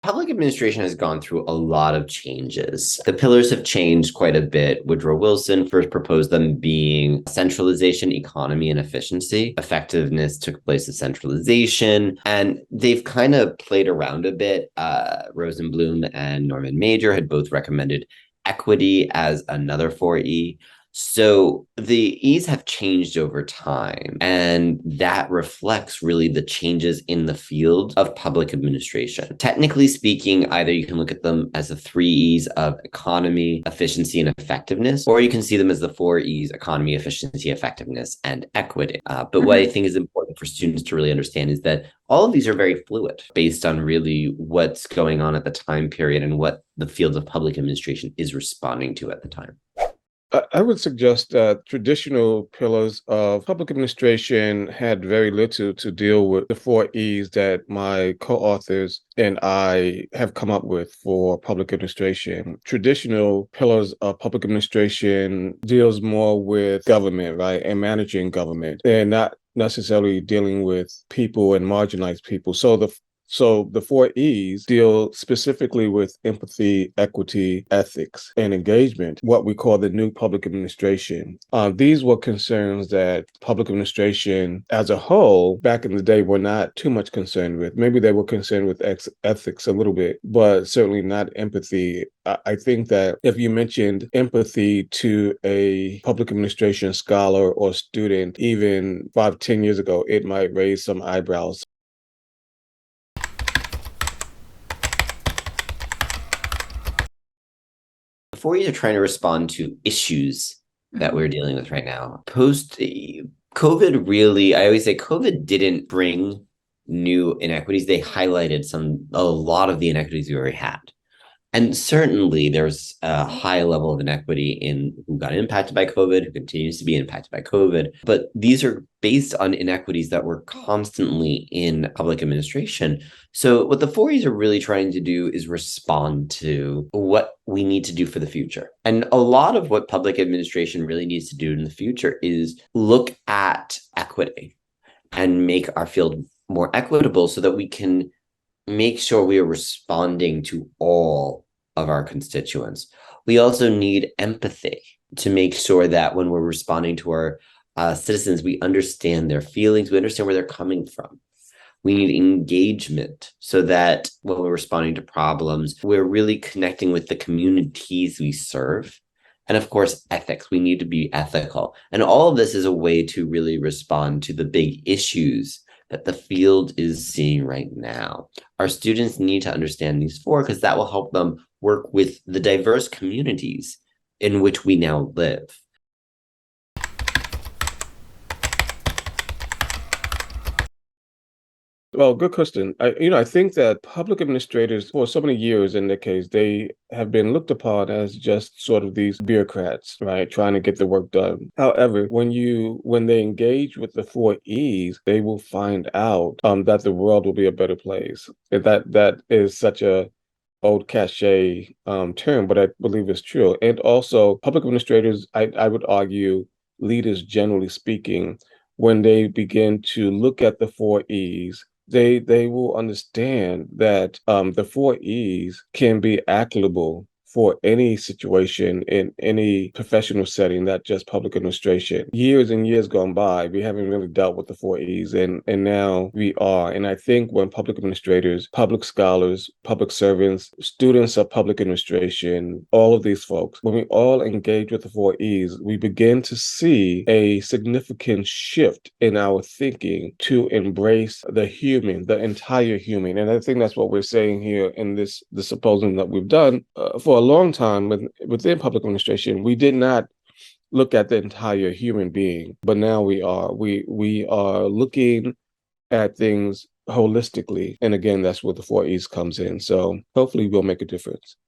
Public administration has gone through a lot of changes. The pillars have changed quite a bit. Woodrow Wilson first proposed them being centralization, economy, and efficiency. Effectiveness took place of centralization, and they've kind of played around a bit. Rosenblum and Norman Major had both recommended equity as another 4E. So the E's have changed over time, and that reflects really the changes in the field of public administration. Technically speaking, either you can look at them as the three E's of economy, efficiency, and effectiveness, or you can see them as the four E's: economy, efficiency, effectiveness, and equity. But what I think is important for students to really understand is that all of these are very fluid based on really what's going on at the time period and what the field of public administration is responding to at the time. I would suggest that traditional pillars of public administration had very little to deal with the four E's that my co-authors and I have come up with for public administration. Traditional pillars of public administration deals more with government, right, and managing government, and not necessarily dealing with people and marginalized people. So the four E's deal specifically with empathy, equity, ethics, and engagement, what we call the new public administration. These were concerns that public administration as a whole back in the day were not too much concerned with. Maybe they were concerned with ethics a little bit, but certainly not empathy. I think that if you mentioned empathy to a public administration scholar or student, even 5, 10 years ago, it might raise some eyebrows. Before you are trying to respond to issues that we're dealing with right now, post COVID, really, I always say COVID didn't bring new inequities. They highlighted a lot of the inequities we already had. And certainly there's a high level of inequity in who got impacted by COVID, who continues to be impacted by COVID. But these are based on inequities that were constantly in public administration. So what the 4Es are really trying to do is respond to what we need to do for the future. And a lot of what public administration really needs to do in the future is look at equity and make our field more equitable so that we can make sure we are responding to all of our constituents. We also need empathy to make sure that when we're responding to our citizens, we understand their feelings, we understand where they're coming from. We need engagement so that when we're responding to problems, we're really connecting with the communities we serve. And of course, ethics. We need to be ethical. And all of this is a way to really respond to the big issues that the field is seeing right now. Our students need to understand these four because that will help them work with the diverse communities in which we now live. Well, good question. I think that public administrators, for so many years in their case, they have been looked upon as just sort of these bureaucrats, right, trying to get the work done. However, when they engage with the four E's, they will find out that the world will be a better place. That is such a old cliche term, but I believe it's true. And also, public administrators, I would argue, leaders generally speaking, when they begin to look at the four E's, they will understand that the four E's can be applicable for any situation in any professional setting, not just public administration. Years and years gone by, we haven't really dealt with the four E's, and now we are. And I think when public administrators, public scholars, public servants, students of public administration, all of these folks, when we all engage with the four E's, we begin to see a significant shift in our thinking to embrace the human, the entire human. And I think that's what we're saying here in this symposium that we've done. For a long time within public administration, we did not look at the entire human being, but now we are. We are looking at things holistically, and again, that's where the four E's comes in. So hopefully, we'll make a difference.